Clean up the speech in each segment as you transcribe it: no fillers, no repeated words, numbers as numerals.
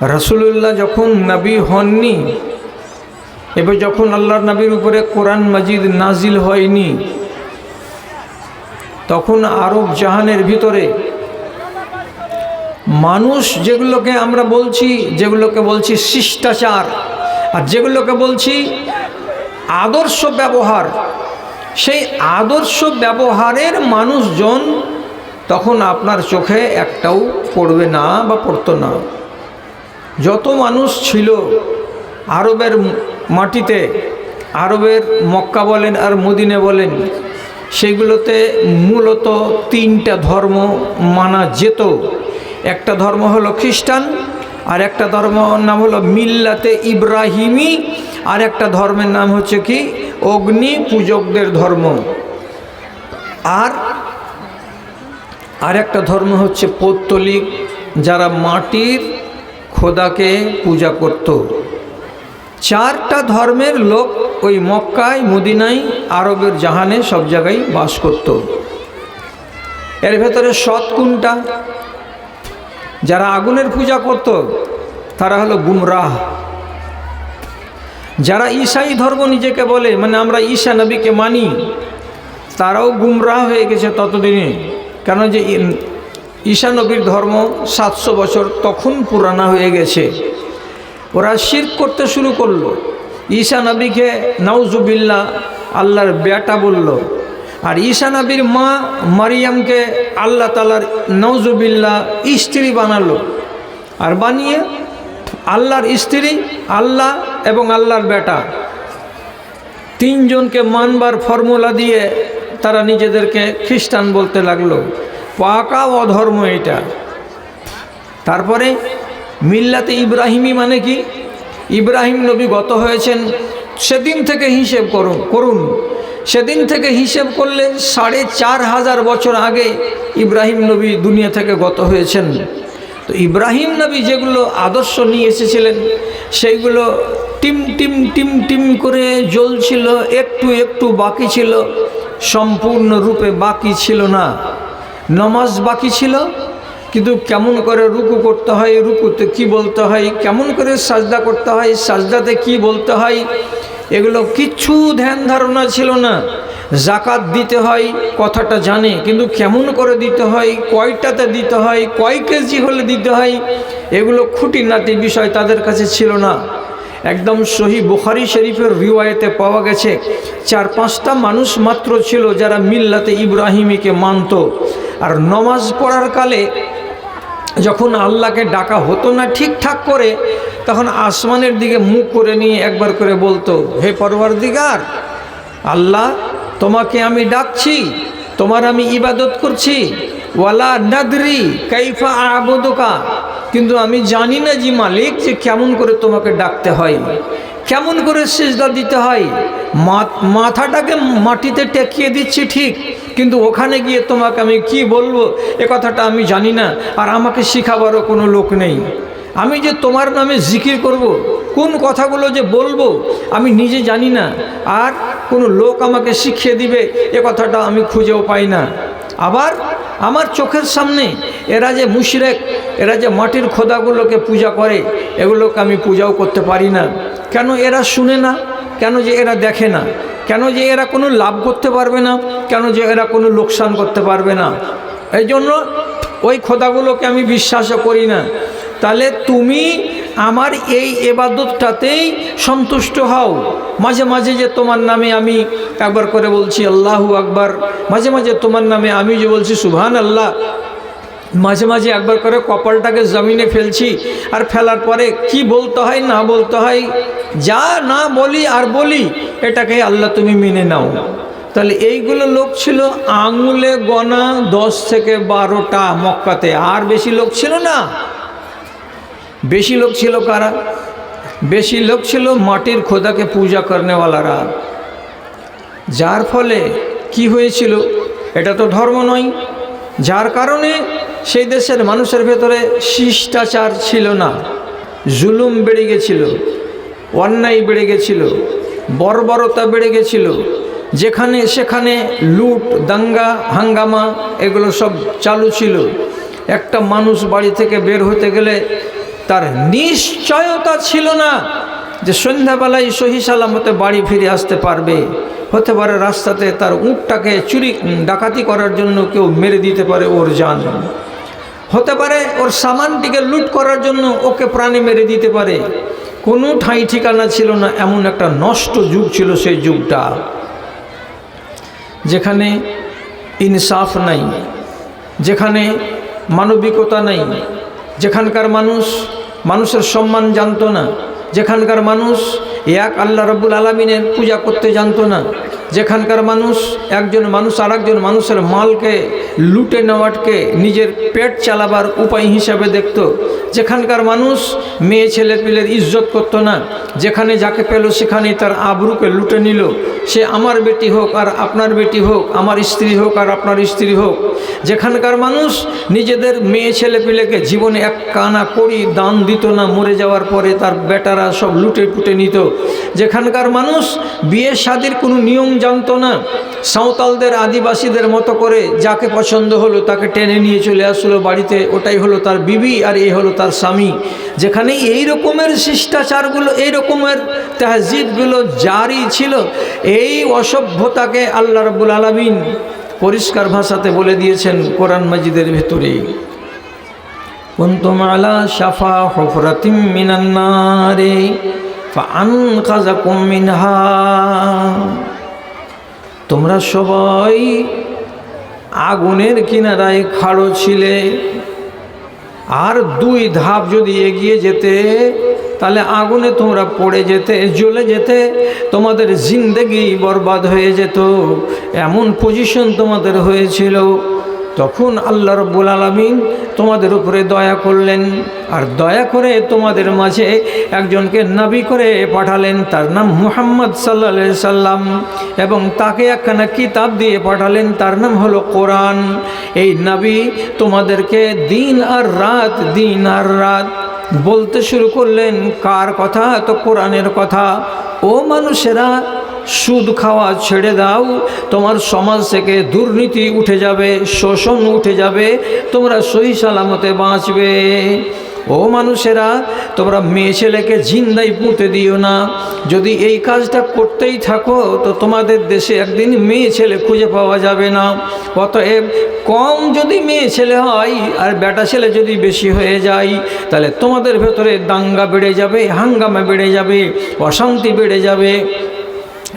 রাসূলুল্লাহ যখন নবী হননি, এবার যখন আল্লাহর নবীর উপরে কোরআন মাজিদ নাজিল হয়নি, তখন আরব জাহানের ভিতরে মানুষ যেগুলোকে আমরা বলছি, যেগুলোকে বলছি শিষ্টাচার, আর যেগুলোকে বলছি আদর্শ ব্যবহার, সেই আদর্শ ব্যবহারের মানুষজন তখন আপনার চোখে একটাও পড়বে না বা পড়তো না। যত মানুষ ছিল আরবের মাটিতে, আরবের মক্কা বলেন আর মদিনা বলেন, সেগুলোতে মূলত তিনটা ধর্ম মানা যেত। একটা ধর্ম হলো খ্রিস্টান, আর একটা ধর্ম নাম হলো মিল্লাতে ইব্রাহিমি, আর একটা ধর্মের নাম হচ্ছে কি অগ্নি পূজকদের ধর্ম, আর একটা ধর্ম হচ্ছে পৌত্তলিক, যারা মাটির খোদাকে পূজা করত। চারটা ধর্মের লোক ওই মক্কায় মদিনায় আরবের জাহানে সব জায়গায় বাস করত। এর ভেতরে সৎ কোনটা? যারা আগুনের পূজা করত তারা হলো গুমরাহ। যারা ঈসাই ধর্ম নিজেকে বলে, মানে আমরা ঈসা নবীকে মানি, তারাও গুমরাহ হয়ে গেছে ততদিনে। কেন যে ঈসা নবীর ধর্ম 700 বছর তখন পুরানা হয়ে গেছে। ওরা শিরক করতে শুরু করলো। ঈসা নবীকে নাউজুবিল্লাহ আল্লাহর বেটা বলল, আর ঈসা নবীর মা মারিয়ামকে আল্লাহ তাআলার নাউজুবিল্লাহ স্ত্রী বানালো, আর বানিয়ে আল্লাহর স্ত্রী, আল্লাহ এবং আল্লাহর বেটা তিনজনকে মানবার ফর্মুলা দিয়ে তারা নিজেদেরকে খ্রিস্টান বলতে লাগলো। পাকা অধর্ম এটা। তারপরে মিল্লাতে ইব্রাহিমি মানে কি? ইব্রাহিম নবী গত হয়েছেন সেদিন থেকে হিসেব করুন। সেদিন থেকে হিসেব করলে 4500 বছর আগে ইব্রাহিম নবী দুনিয়া থেকে গত হয়েছেন। তো ইব্রাহিম নবী যেগুলো আদর্শ নিয়ে এসেছিলেন সেইগুলো টিম টিম টিম টিম করে জ্বলছিল, একটু একটু বাকি ছিল, সম্পূর্ণরূপে বাকি ছিল না। নামাজ বাকি ছিল, কিন্তু কেমন করে রুকু করতে হয়, রুকুতে কি বলতে হয়, কেমন করে সাজদা করতে হয়, সাজদাতে কি বলতে হয়, এগুলো কিচ্ছু ধ্যান ধারণা ছিল না। জাকাত দিতে হয় কথাটা জানে, কিন্তু কেমন করে দিতে হয়, কয়টাতে দিতে হয়, কয় কেজি হলে দিতে হয়, এগুলো খুঁটিনাটি বিষয় তাদের কাছে ছিল না। একদম সহি বুখারী শরীফের রিওয়ায়েতে পাওয়া গেছে 4-5টা মানুষ মাত্র ছিল যারা মিল্লাতে ইব্রাহিমীকে মানত। আর নমাজ পড়ার কালে যখন আল্লাহকে ডাকা হতো না ঠিকঠাক করে, তখন আসমানের দিকে মুখ করে নিয়ে একবার করে বলতো, হে পরওয়ারদিগার আল্লাহ, তোমাকে আমি ডাকছি, তোমার আমি ইবাদত করছি, ওয়ালা নাদরি কাইফা আবুদুকা, কিন্তু আমি জানি না জি মালিক যে কেমন করে তোমাকে ডাকতে হয়, কেমন করে সিজদা দিতে হয়। মাথাটাকে মাটিতে টেকিয়ে দিচ্ছি ঠিক, কিন্তু ওখানে গিয়ে তোমাকে আমি কি বলবো এ কথাটা আমি জানি না, আর আমাকে শিখাবারও কোনো লোক নেই। আমি যে তোমার নামে জিকির করব, কোন কথাগুলো যে বলবো আমি নিজে জানি না, আর কোনো লোক আমাকে শিখিয়ে দিবে এ কথাটা আমি খুঁজেও পাই না। আবার আমার চোখের সামনে এরা যে মুশরিক, এরা যে মাটির খোদাগুলোকে পূজা করে, এগুলোকে আমি পূজাও করতে পারি না। কেন এরা শুনে না? কেন যে এরা দেখে না? কেন যে এরা কোনো লাভ করতে পারবে না? কেন যে এরা কোনো লোকসান করতে পারবে না? এই জন্য ওই খোদাগুলোকে আমি বিশ্বাসও করি না। তাহলে তুমি আমার এই ইবাদতটাতেই সন্তুষ্ট হও। মাঝে মাঝে যে তোমার নামে আমি একবার করে বলছি আল্লাহু আকবার, মাঝে মাঝে তোমার নামে আমি যে বলছি সুবহানাল্লাহ, মাঝে মাঝে একবার করে কপালটাকে জমিনে ফেলছি, আর ফেলার পরে কি বলতে হয় না বলতে হয়, যা না বলি আর বলি এটাকে আল্লাহ তুমি মেনে নাও। তাহলে এইগুলো লোক ছিল আঙুলে গোনা 10 থেকে 12টা মক্কাতে, আর বেশি লোক ছিল না। বেশি লোক ছিল কারা? বেশি লোক ছিল মাটির খোদাকে পূজা করনেওয়ালারা। যার ফলে কি হয়েছিল, এটা তো ধর্ম নয়, যার কারণে সেই দেশের মানুষের ভেতরে শিষ্টাচার ছিল না, জুলুম বেড়ে গেছিল, অন্যায় বেড়ে গেছিল, বর্বরতা বেড়ে গেছিল, যেখানে সেখানে লুট দাঙ্গা হাঙ্গামা এগুলো সব চালু ছিল। একটা মানুষ বাড়ি থেকে বের হতে গেলে তার নিশ্চয়তা ছিল না যে সন্ধ্যাবেলায় সহি সালামতে বাড়ি ফিরে আসতে পারবে। হতে পারে রাস্তাতে তার উটটাকে চুরি ডাকাতি করার জন্য কেউ মেরে দিতে পারে ওর জান, হতে পারে ওর সামানটিকে লুট করার জন্য ওকে প্রাণে মেরে দিতে পারে। কোনো ঠাঁই ঠিকানা ছিল না, এমন একটা নষ্ট যুগ ছিল সেই যুগটা, যেখানে ইনসাফ নাই, যেখানে মানবিকতা নাই, যেখানকার মানুষের সম্মান জানতো না, যেখানকার মানুষ এক আল্লাহ রাব্বুল আলামিনের পূজা করতে জানতো না, যেখানকার একজন মানুষ আর একজন মানুষের মালকে লুটে নেওয়াটকে নিজের পেট চালাবার উপায় হিসাবে দেখত, যেখানকার মানুষ মেয়ে ছেলে পিলের ইজ্জত করতো না, যেখানে যাকে পেল সেখানেই তার আবরুকে লুটে নিল, সে আমার বেটি হোক আর আপনার বেটি হোক, আমার স্ত্রী হোক আর আপনার স্ত্রী হোক, যেখানকার মানুষ নিজেদের মেয়ে ছেলে পিলেকে জীবনে এক কানা কড়ি দান দিত না, মরে যাওয়ার পরে তার বেটারা সব লুটে পুটে নিত, যেখানকার মানুষ বিয়ে শাদির কোনো নিয়ম জানতো না, সাঁওতালদের আদিবাসীদের মতো করে যাকে পছন্দ হলো তাকে টেনে নিয়ে চলে আসলো বাড়িতে, ওটাই হলো তার বিবি আর এই হলো তার স্বামী, যেখানে এই রকমের শিষ্টাচারগুলো এই রকমের তাহজিবগুলো জারি ছিল, এই অসভ্যতাকে আল্লাহ রাব্বুল আলামিন পরিষ্কার ভাষাতে বলে দিয়েছেন কোরআন মাজিদের ভেতরে, কুনতুম আলা শাফা হুফরাতিম মিনান নারি ফাআনকাযাকুম মিনহা। তোমরা সবাই আগুনের কিনারায় খাড়ো ছিলে, আর 2 ধাপ যদি এগিয়ে যেতে তাহলে আগুনে তোমরা পড়ে যেতে, জ্বলে যেতে, তোমাদের জিন্দেগি বরবাদ হয়ে যেত, এমন পজিশন তোমাদের হয়েছিল। তখন আল্লাহ রাব্বুল আলামিন তোমাদের উপরে দয়া করলেন, আর দয়া করে তোমাদের মাঝে একজনকে নবী করে পাঠালেন, তার নাম মুহাম্মদ সাল্লাল্লাহু আলাইহি সাল্লাম, এবং তাকে একখানা কিতাব দিয়ে পাঠালেন, তার নাম হলো কোরআন। এই নবী তোমাদেরকে দিন আর রাত বলতে শুরু করলেন। কার কথা? তো কোরআনের কথা। ও মানুষেরা, সুদ খাওয়া ছেড়ে দাও, তোমার সমাজ থেকে দুর্নীতি উঠে যাবে, শোষণ উঠে যাবে, তোমরা সহি সালামতে বাঁচবে। ও মানুষেরা, তোমরা মেয়ে ছেলেকে জিন্দাই পুঁতে দিও না। যদি এই কাজটা করতেই থাকো তো তোমাদের দেশে একদিন মেয়ে ছেলে খুঁজে পাওয়া যাবে না। অতএব কম যদি মেয়ে ছেলে হয় আর বেটা ছেলে যদি বেশি হয়ে যায় তাহলে তোমাদের ভেতরে দাঙ্গা বেড়ে যাবে, হাঙ্গামা বেড়ে যাবে, অশান্তি বেড়ে যাবে।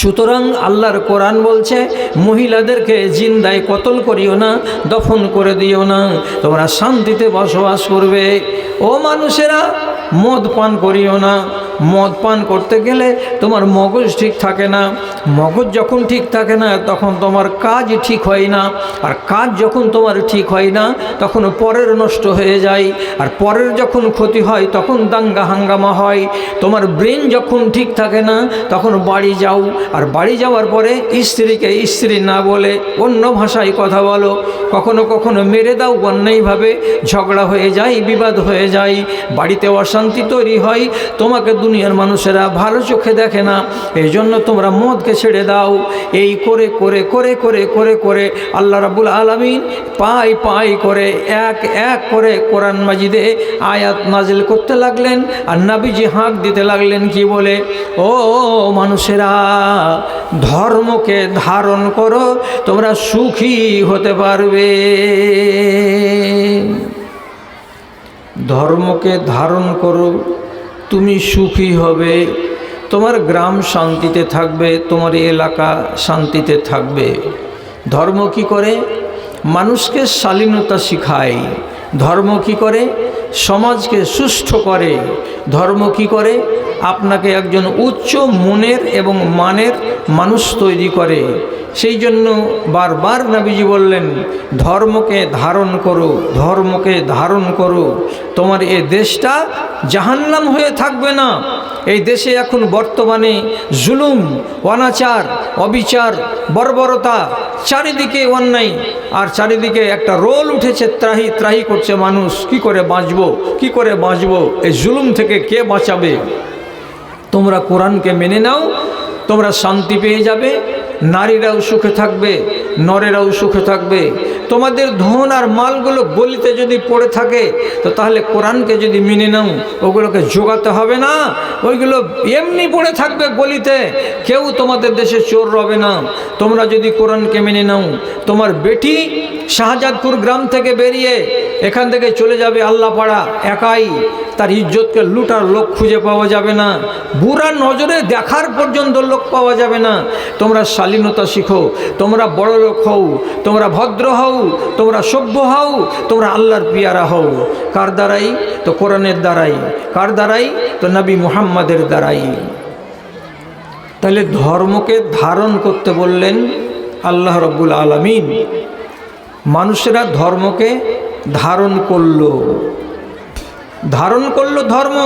সুতরাং আল্লাহর কোরআন বলছে মহিলাদেরকে জিন্দায় কতল করিও না, দফন করে দিও না, তোমরা শান্তিতে বসবাস করবে। ও মানুষেরা, মদ পান করিও না। মদ পান করতে গেলে তোমার মগজ ঠিক থাকে না, মগজ যখন ঠিক থাকে না তখন তোমার কাজ ঠিক হয় না, আর কাজ যখন তোমার ঠিক হয় না তখন পরের নষ্ট হয়ে যায়, আর পরের যখন ক্ষতি হয় তখন দাঙ্গা হাঙ্গামা হয়। তোমার ব্রেন যখন ঠিক থাকে না তখন বাড়ি যাও, আর বাড়ি যাওয়ার পরে স্ত্রীকে স্ত্রী না বলে অন্য ভাষায় কথা বলো, কখনো কখনো মেরে দাও, অন্যায়ভাবে ঝগড়া হয়ে যায়, বিবাদ হয়ে যায়, বাড়িতে অশান্তি তৈরি হয়, তোমাকে দুনিয়ার মানুষেরা ভালো চোখে দেখে না, এই জন্য তোমরা মদকে ছেড়ে দাও। এই করে করে করে করে করে করে আল্লাহ রাব্বুল আলামিন পাই করে এক এক করে কোরআন মাজিদে আয়াত নাজিল করতে লাগলেন, আর নবীজি হাঁক দিতে লাগলেন কি বলে? ও মানুষেরা, ধর্মকে ধারণ করো, তোমরা সুখী হতে পারবে। ধর্মকে ধারণ করো, তুমি সুখী হবে, তোমার গ্রাম শান্তিতে থাকবে, তোমার এলাকা শান্তিতে থাকবে। ধর্ম কি করে? মানুষকে শালীনতা শিখায়। ধর্ম কি করে? সমাজকে সুষ্ঠু করে। ধর্ম কি করে? আপনাকে একজন উচ্চ মনের এবং মানের মানুষ তৈরি করে। সেই জন্য বারবার নবীজি বললেন, ধর্মকে ধারণ করো, ধর্মকে ধারণ করো, তোমার এ দেশটা জাহান্নাম হয়ে থাকবে না। এই দেশে এখন বর্তমানে জুলুম, অনাচার, অবিচার, বর্বরতা, চারিদিকে অন্যায়, আর চারিদিকে একটা রোল উঠেছে, ত্রাহি ত্রাহি করছে মানুষ। কি করে বাঁচবো, কি করে বাঁচবো? এই জুলুম থেকে কে বাঁচাবে? তোমরা কোরআনকে মেনে নাও, তোমরা শান্তি পেয়ে যাবে, নারীরাও সুখে থাকবে, নরেরাও সুখে থাকবে। তোমাদের ধন আর মালগুলো গলিতে যদি পড়ে থাকে তো তাহলে কোরআনকে যদি মেনে নাও, ওগুলোকে জোগাতে হবে না, ওইগুলো এমনি পড়ে থাকবে গলিতে, কেউ তোমাদের দেশে চোর রবে না। তোমরা যদি কোরআনকে মেনে নাও, তোমার বেটি শাহজাদপুর গ্রাম থেকে বেরিয়ে এখান থেকে চলে যাবে আল্লাপাড়া একাই, তার ইজ্জতকে লুটার লোক খুঁজে পাওয়া যাবে না, বুড়া নজরে দেখার পর্যন্ত লোক পাওয়া যাবে না। তোমরা শালীনতা শিখো, তোমরা বড় লোক হও, তোমরা ভদ্র হও, তোমরা সভ্য হও, তোমরা আল্লাহর পিয়ারা হও। কার দ্বারাই? তো কোরআনের দ্বারাই। কার দ্বারাই? তো নবী মুহাম্মাদের দ্বারাই। তাহলে ধর্মকে ধারণ করতে বললেন আল্লাহ রাব্বুল আলামিন। মানুষেরা ধর্মকে ধারণ করলো, ধারণ করলো ধর্ম।